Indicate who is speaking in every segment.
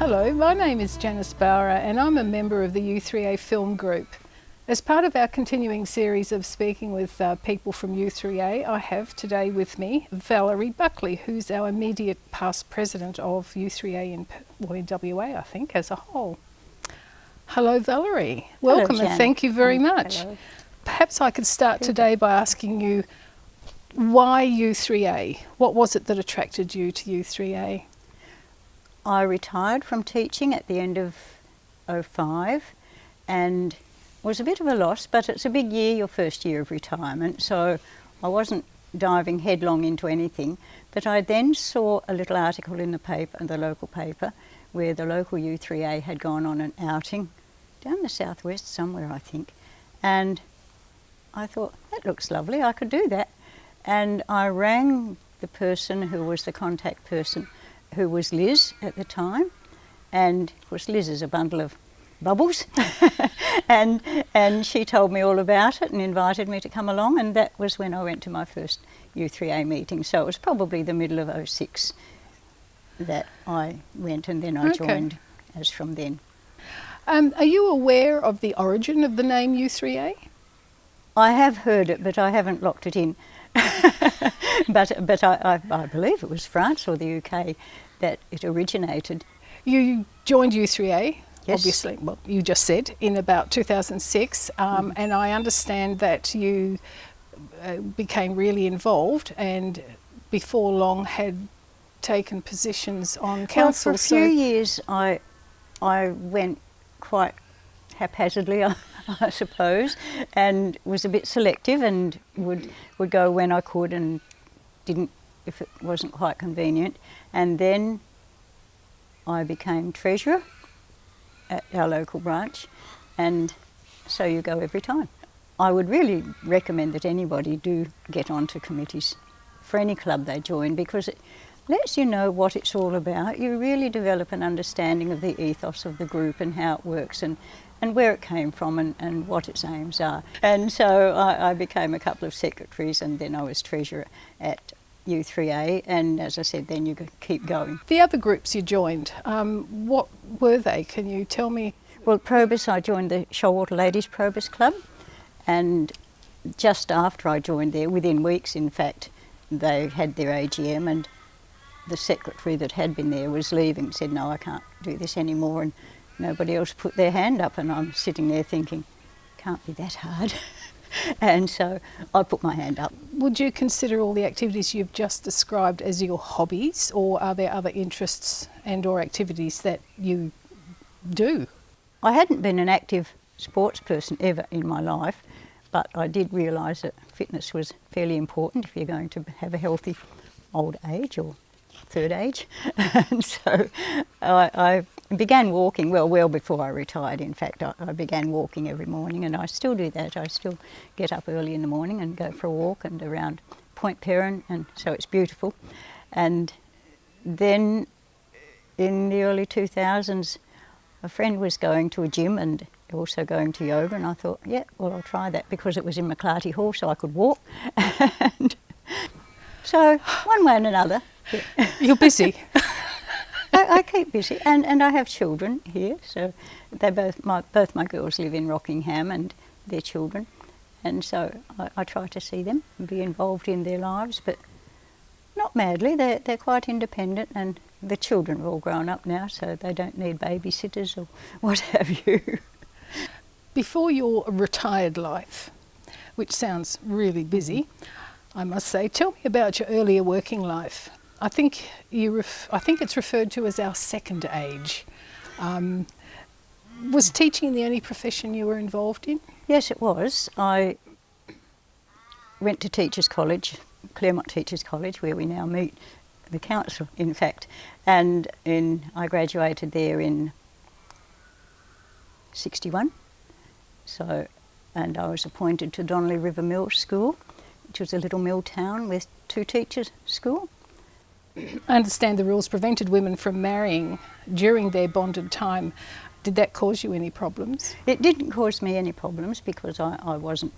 Speaker 1: Hello, my name is Janice Bowra and I'm a member of the U3A Film Group. As part of our continuing series of speaking with people from U3A, I have today with me Valerie Buckley, who's our immediate past president of U3A in WA, I think, as a whole. Hello, Valerie. Welcome.
Speaker 2: Hello,
Speaker 1: and thank you very much.
Speaker 2: Hello.
Speaker 1: Perhaps I could start today by asking you, why U3A? What was it that attracted you to U3A?
Speaker 2: I retired from teaching at the end of 2005 and was a bit of a loss, but it's a big year, your first year of retirement, so I wasn't diving headlong into anything. But I then saw a little article in the paper, the local paper, where the local U3A had gone on an outing down the southwest somewhere, I think, and I thought, that looks lovely, I could do that. And I rang the person who was the contact person, who was Liz at the time, and of course Liz is a bundle of bubbles, and she told me all about it and invited me to come along, and that was when I went to my first U3A meeting. So it was probably the middle of 2006 that I went, and then I joined as from then.
Speaker 1: Are you aware of the origin of the name U3A?
Speaker 2: I have heard it, but I haven't locked it in. but I believe it was France or the UK that it originated. You
Speaker 1: joined U3A,
Speaker 2: yes.
Speaker 1: Obviously, well, you just said, in about 2006, and I understand that you became really involved and before long had taken positions on council.
Speaker 2: Well, for a few years I went quite haphazardly, I suppose, and was a bit selective and would go when I could and didn't if it wasn't quite convenient. And then I became treasurer at our local branch, and so you go every time. I would really recommend that anybody do get onto committees for any club they join, because it lets you know what it's all about. You really develop an understanding of the ethos of the group and how it works and where it came from and what its aims are. And so I became a couple of secretaries, and then I was treasurer at U3A, and as I said, then you could keep going.
Speaker 1: The other groups you joined, what were they? Can you tell me?
Speaker 2: Well, Probus, I joined the Shoalwater Ladies Probus Club, and just after I joined there, within weeks in fact, they had their AGM, and the secretary that had been there was leaving, said, no, I can't do this anymore, and nobody else put their hand up, and I'm sitting there thinking, can't be that hard. And so I put my hand up.
Speaker 1: Would you consider all the activities you've just described as your hobbies, or are there other interests and or activities that you do?
Speaker 2: I hadn't been an active sports person ever in my life, but I did realise that fitness was fairly important if you're going to have a healthy old age or third age. And so I began walking, well before I retired in fact. I began walking every morning, and I still do that. I still get up early in the morning and go for a walk and around Point Perrin, and so it's beautiful. And then in the early 2000s, a friend was going to a gym and also going to yoga, and I thought, yeah, well, I'll try that, because it was in McClarty Hall, so I could walk. And so one way and another. Yeah.
Speaker 1: You're busy.
Speaker 2: I keep busy, and I have children here, so they both my girls live in Rockingham, and their children, and so I try to see them and be involved in their lives, but not madly. They're quite independent, and the children are all grown up now, so they don't need babysitters or what have you.
Speaker 1: Before your retired life, which sounds really busy, I must say, tell me about your earlier working life. I think it's referred to as our second age. Was teaching the only profession you were involved in?
Speaker 2: Yes, it was. I went to Teachers College, Claremont Teachers College, where we now meet, the council in fact, and I graduated there in 61. So, and I was appointed to Donnelly River Mill School, which was a little mill town with 2 teachers' school.
Speaker 1: I understand the rules prevented women from marrying during their bonded time. Did that cause you any problems?
Speaker 2: It didn't cause me any problems, because I wasn't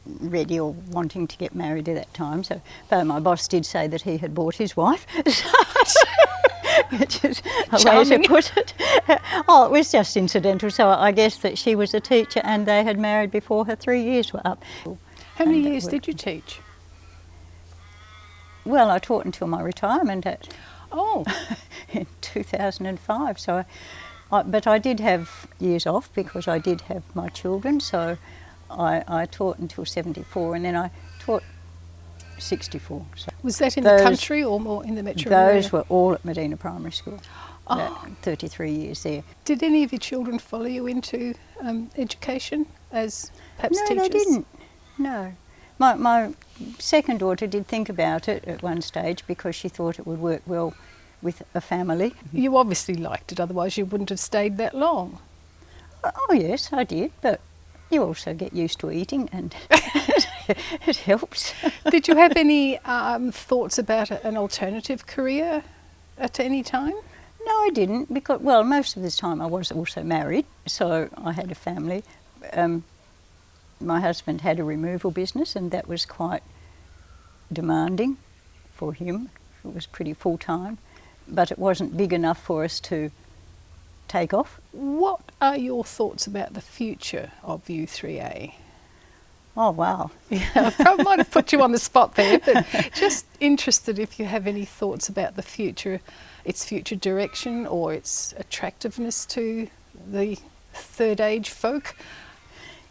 Speaker 2: ready or wanting to get married at that time. So, though my boss did say that he had bought his wife. which is a way to put it. Oh, it was just incidental. So I guess that she was a teacher and they had married before her. 3 years were up.
Speaker 1: How many years did you teach?
Speaker 2: Well, I taught until my retirement in 2005. So, but I did have years off because I did have my children. So I taught until 74, and then I taught 64. So
Speaker 1: was that in the country or more in the metro area?
Speaker 2: Those were all at Medina Primary School. 33 years there.
Speaker 1: Did any of your children follow you into education as perhaps teachers?
Speaker 2: No, they didn't. No. My second daughter did think about it at one stage because she thought it would work well with a family.
Speaker 1: You obviously liked it, otherwise you wouldn't have stayed that long.
Speaker 2: Oh yes, I did, but you also get used to eating and it helps.
Speaker 1: Did you have any thoughts about an alternative career at any time?
Speaker 2: No, I didn't, because, well, most of the time I was also married, so I had a family. My husband had a removal business and that was quite demanding for him. It was pretty full-time, but it wasn't big enough for us to take off.
Speaker 1: What are your thoughts about the future of U3A?
Speaker 2: Oh, wow.
Speaker 1: Yeah, I probably might have put you on the spot there, but just interested if you have any thoughts about the future, its future direction or its attractiveness to the third age folk.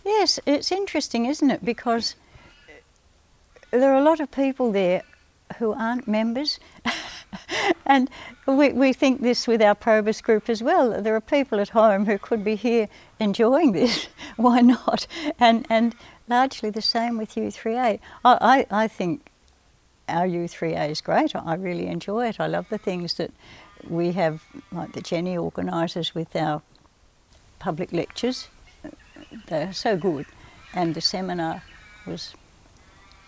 Speaker 2: Yes, it's interesting, isn't it? Because there are a lot of people there who aren't members. And we think this with our Probus group as well. There are people at home who could be here enjoying this. Why not? And largely the same with U3A. I think our U3A is great. I really enjoy it. I love the things that we have, like that Jenny organises with our public lectures. They're so good, and the seminar was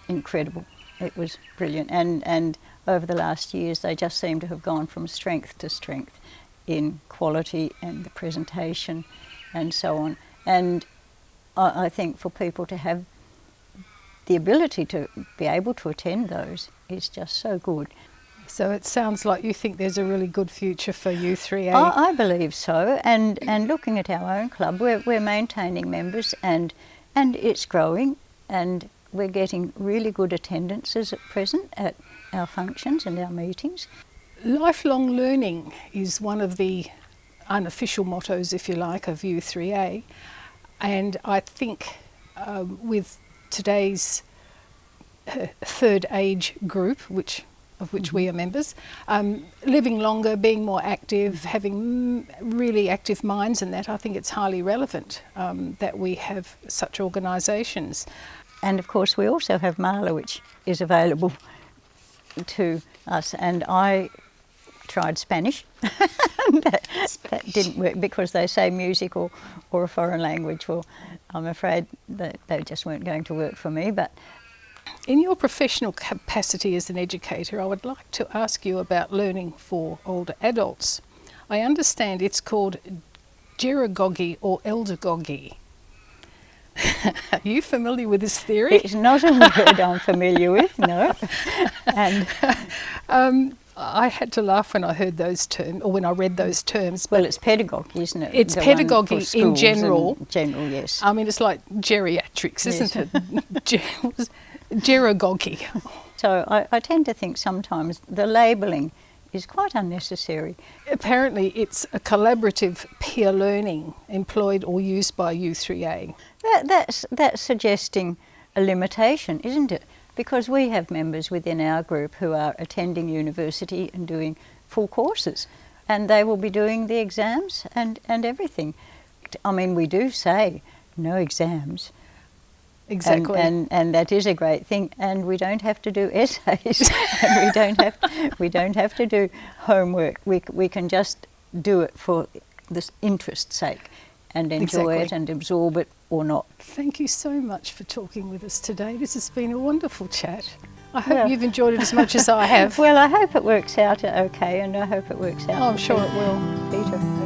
Speaker 2: incredible. It was brilliant, and over the last years they just seem to have gone from strength to strength in quality and the presentation and so on. And I think for people to have the ability to be able to attend those is just so good.
Speaker 1: So it sounds like you think there's a really good future for U3A.
Speaker 2: I believe so, and looking at our own club, we're maintaining members and it's growing, and we're getting really good attendances at present at our functions and our meetings.
Speaker 1: Lifelong learning is one of the unofficial mottos, if you like, of U3A, and I think with today's third age group, of which we are members, living longer, being more active, having really active minds, and that I think it's highly relevant that we have such organisations.
Speaker 2: And of course we also have Marla, which is available to us, and I tried Spanish. that didn't work because they say music or a foreign language. Well, I'm afraid that they just weren't going to work for me. But
Speaker 1: in your professional capacity as an educator, I would like to ask you about learning for older adults. I understand it's called geragogy or eldergogy. Are you familiar with this theory?
Speaker 2: It's not a word I'm familiar with, no. And
Speaker 1: I had to laugh when I heard those terms, or when I read those terms.
Speaker 2: Well, it's pedagogy, isn't it?
Speaker 1: It's pedagogy in general.
Speaker 2: General, yes.
Speaker 1: I mean, it's like geriatrics, isn't it? Geragogy.
Speaker 2: So I tend to think sometimes the labelling is quite unnecessary.
Speaker 1: Apparently it's a collaborative peer learning employed or used by U3A.
Speaker 2: That's suggesting a limitation, isn't it? Because we have members within our group who are attending university and doing full courses, and they will be doing the exams and everything. I mean, we do say no exams.
Speaker 1: Exactly.
Speaker 2: And that is a great thing. And we don't have to do essays, and we don't have to do homework. We can just do it for this interest's sake and enjoy it and absorb it or not.
Speaker 1: Thank you so much for talking with us today. This has been a wonderful chat. I hope you've enjoyed it as much as I have.
Speaker 2: Well, I hope it works out okay, and I hope it works out.
Speaker 1: I'm sure it will.
Speaker 2: Peter.